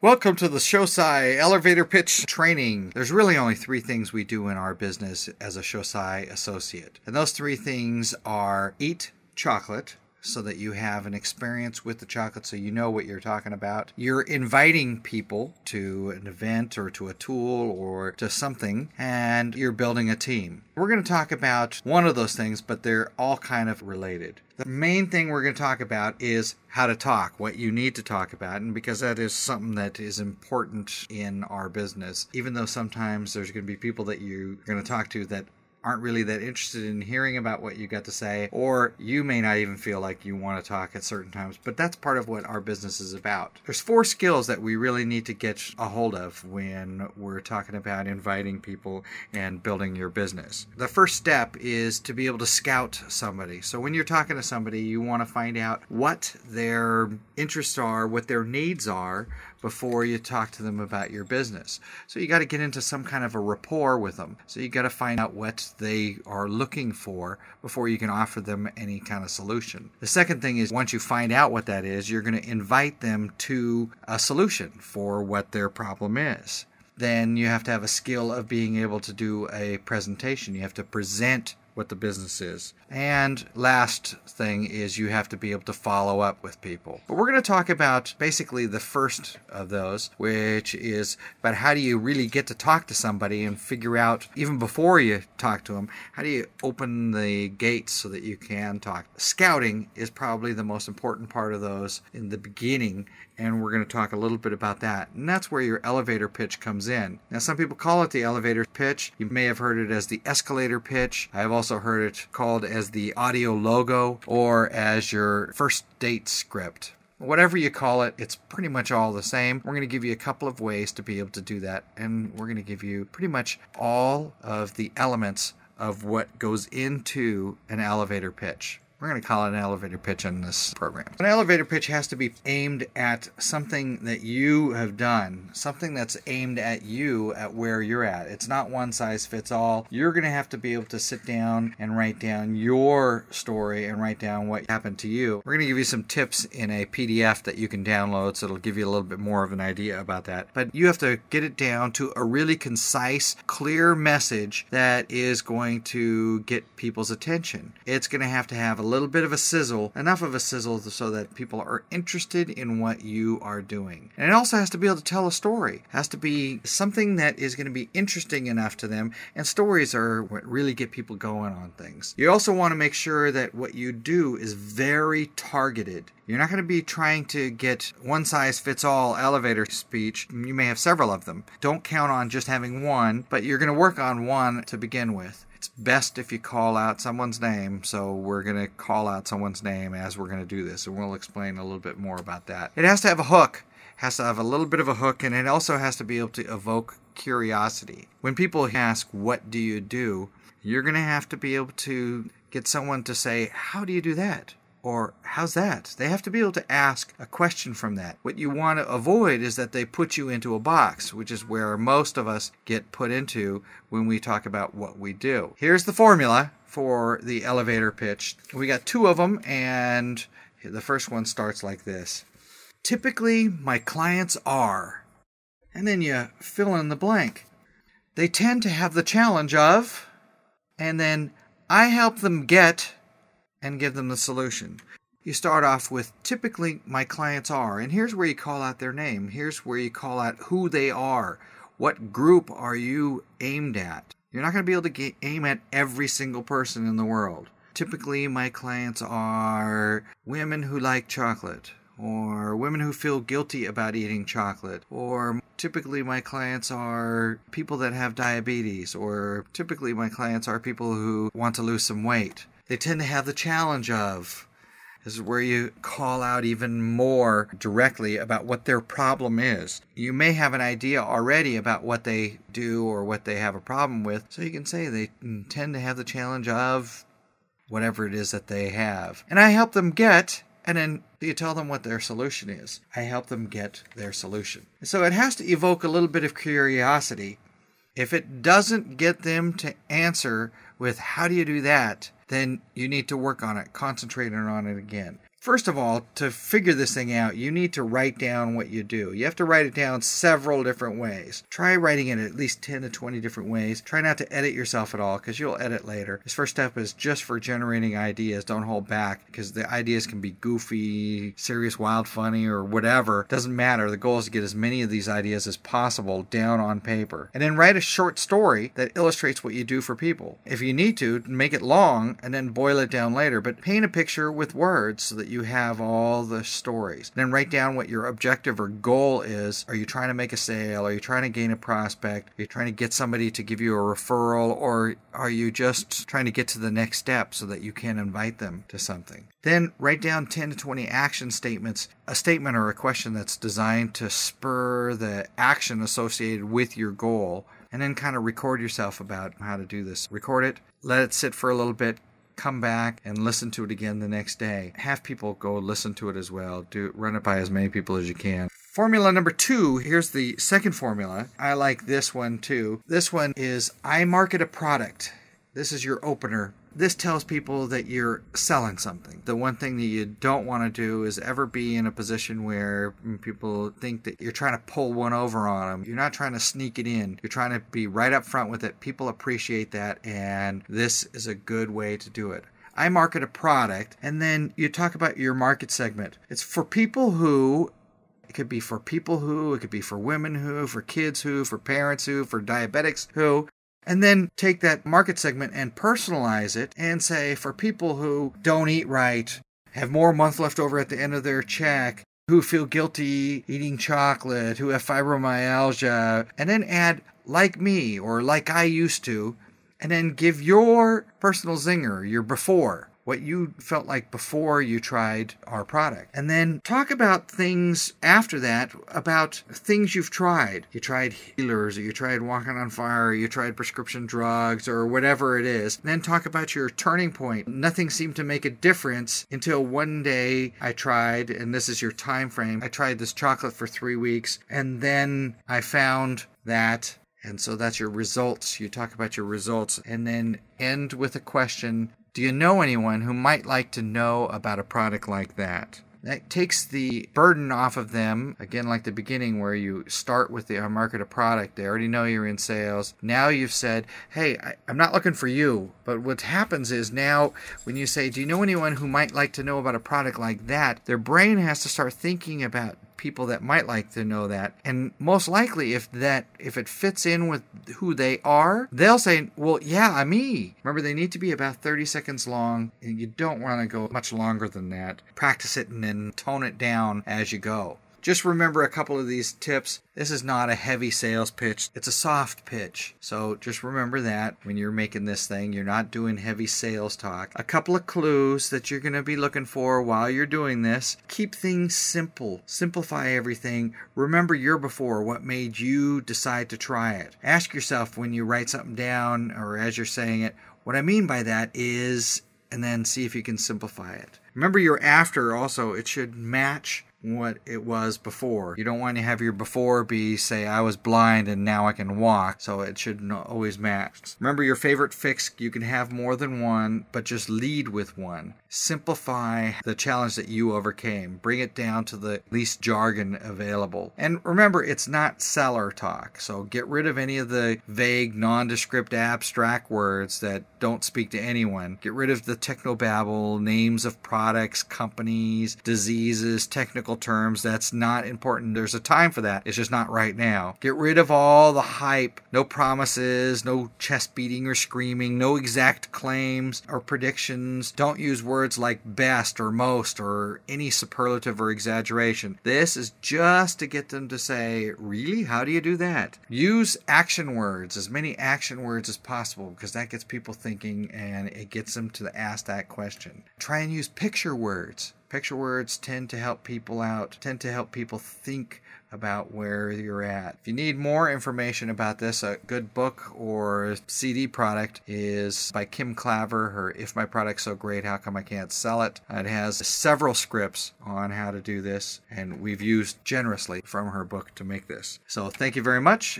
Welcome to the Shosai Elevator Pitch Training. There's really only three things we do in our business as a Shosai associate. And those three things are eat chocolate, so that you have an experience with the chocolate so you know what you're talking about. You're inviting people to an event or to a tool or to something, and you're building a team. We're going to talk about one of those things, but they're all kind of related. The main thing we're going to talk about is how to talk, what you need to talk about, and because that is something that is important in our business, even though sometimes there's going to be people that you're going to talk to that aren't really that interested in hearing about what you got to say, or you may not even feel like you want to talk at certain times, but that's part of what our business is about. There's 4 skills that we really need to get a hold of when we're talking about inviting people and building your business. The first step is to be able to scout somebody. So when you're talking to somebody, you want to find out what their interests are, what their needs are, before you talk to them about your business. So you got to get into some kind of a rapport with them. So you got to find out what they are looking for before you can offer them any kind of solution. The second thing is, once you find out what that is, you're going to invite them to a solution for what their problem is. Then you have to have a skill of being able to do a presentation. You have to present what the business is. And last thing is, you have to be able to follow up with people. But we're going to talk about basically the first of those, which is about how do you really get to talk to somebody and figure out, even before you talk to them, how do you open the gates so that you can talk. Scouting is probably the most important part of those in the beginning, and we're going to talk a little bit about that. And that's where your elevator pitch comes in. Now, some people call it the elevator pitch. You may have heard it as the escalator pitch. I've also heard it called as the audio logo or as your first date script. Whatever you call it, it's pretty much all the same. We're going to give you a couple of ways to be able to do that, and we're going to give you pretty much all of the elements of what goes into an elevator pitch. We're going to call it an elevator pitch in this program. An elevator pitch has to be aimed at something that you have done, something that's aimed at you, at where you're at. It's not one size fits all. You're going to have to be able to sit down and write down your story and write down what happened to you. We're going to give you some tips in a PDF that you can download, so it'll give you a little bit more of an idea about that. But you have to get it down to a really concise, clear message that is going to get people's attention. It's going to have a little bit of a sizzle, enough of a sizzle so that people are interested in what you are doing. And it also has to be able to tell a story. It has to be something that is going to be interesting enough to them, and stories are what really get people going on things. You also want to make sure that what you do is very targeted. You're not going to be trying to get one-size-fits-all elevator speech. You may have several of them. Don't count on just having one, but you're going to work on one to begin with. It's best if you call out someone's name, so we're going to call out someone's name as we're going to do this, and we'll explain a little bit more about that. It has to have a hook. It has to have a little bit of a hook, and it also has to be able to evoke curiosity. When people ask, "What do you do?" you're going to have to be able to get someone to say, "How do you do that?" Or, "How's that?" They have to be able to ask a question from that. What you want to avoid is that they put you into a box, which is where most of us get put into when we talk about what we do. Here's the formula for the elevator pitch. We got 2 of them, and the first one starts like this. Typically, my clients are, and then you fill in the blank. They tend to have the challenge of, and then I help them get, and give them the solution. You start off with, typically my clients are, and here's where you call out their name. Here's where you call out who they are. What group are you aimed at? You're not going to be able to aim at every single person in the world. Typically my clients are women who like chocolate, or women who feel guilty about eating chocolate, or typically my clients are people that have diabetes, or typically my clients are people who want to lose some weight. They tend to have the challenge of. This is where you call out even more directly about what their problem is. You may have an idea already about what they do or what they have a problem with, so you can say they tend to have the challenge of whatever it is that they have. And I help them get, and then you tell them what their solution is. I help them get their solution. So it has to evoke a little bit of curiosity. If it doesn't get them to answer with, "How do you do that?" then you need to work on it, concentrate on it again. First of all, to figure this thing out, you need to write down what you do. You have to write it down several different ways. Try writing it at least 10 to 20 different ways. Try not to edit yourself at all, because you'll edit later. This first step is just for generating ideas. Don't hold back, because the ideas can be goofy, serious, wild, funny, or whatever. Doesn't matter. The goal is to get as many of these ideas as possible down on paper. And then write a short story that illustrates what you do for people. If you need to, make it long and then boil it down later. But paint a picture with words so that you have all the stories. Then write down what your objective or goal is. Are you trying to make a sale? Are you trying to gain a prospect? Are you trying to get somebody to give you a referral? Or are you just trying to get to the next step so that you can invite them to something? Then write down 10 to 20 action statements, a statement or a question that's designed to spur the action associated with your goal, and then kind of record yourself about how to do this. Record it, let it sit for a little bit, come back and listen to it again the next day. Have people go listen to it as well. Run it by as many people as you can. Formula number 2, here's the second formula. I like this one too. This one is I market a product. This is your opener. This tells people that you're selling something. The one thing that you don't want to do is ever be in a position where people think that you're trying to pull one over on them. You're not trying to sneak it in. You're trying to be right up front with it. People appreciate that, and this is a good way to do it. I market a product, and then you talk about your market segment. It's for people who... It could be for people who, it could be for women who, for kids who, for parents who, for diabetics who. And then take that market segment and personalize it and say, for people who don't eat right, have more month left over at the end of their check, who feel guilty eating chocolate, who have fibromyalgia, and then add like me or like I used to, and then give your personal zinger, your before. What you felt like before you tried our product. And then talk about things after that, about things you've tried. You tried healers, or you tried walking on fire, or you tried prescription drugs, or whatever it is. And then talk about your turning point. Nothing seemed to make a difference until one day I tried, and this is your time frame, I tried this chocolate for 3 weeks, and then I found that. And so that's your results. You talk about your results, and then end with a question. Do you know anyone who might like to know about a product like that? That takes the burden off of them, again, like the beginning where you start with the market a product. They already know you're in sales. Now you've said, hey, I'm not looking for you. But what happens is now when you say, do you know anyone who might like to know about a product like that? Their brain has to start thinking about people that might like to know that. And most likely if it fits in with who they are, they'll say, well, yeah, me. Remember, they need to be about 30 seconds long, and you don't want to go much longer than that. Practice it and then tone it down as you go. Just remember a couple of these tips. This is not a heavy sales pitch. It's a soft pitch. So just remember that when you're making this thing, you're not doing heavy sales talk. A couple of clues that you're going to be looking for while you're doing this. Keep things simple. Simplify everything. Remember your before, what made you decide to try it. Ask yourself when you write something down or as you're saying it, what I mean by that is, and then see if you can simplify it. Remember your after also, it should match what it was before. You don't want to have your before be, say, I was blind and now I can walk, so it should always match. Remember your favorite fix, you can have more than one, but just lead with one. Simplify the challenge that you overcame. Bring it down to the least jargon available. And remember, it's not seller talk, so get rid of any of the vague, nondescript, abstract words that don't speak to anyone. Get rid of the technobabble, names of products, companies, diseases, technical terms. That's not important. There's a time for that. It's just not right now. Get rid of all the hype. No promises, no chest beating or screaming, no exact claims or predictions. Don't use words like best or most or any superlative or exaggeration. This is just to get them to say, really? How do you do that? Use action words, as many action words as possible, because that gets people thinking and it gets them to ask that question. Try and use picture words. Picture words tend to help people out, tend to help people think about where you're at. If you need more information about this, a good book or CD product is by Kim Claver, her If My Product's So Great, How Come I Can't Sell It? It has several scripts on how to do this, and we've used generously from her book to make this. So thank you very much.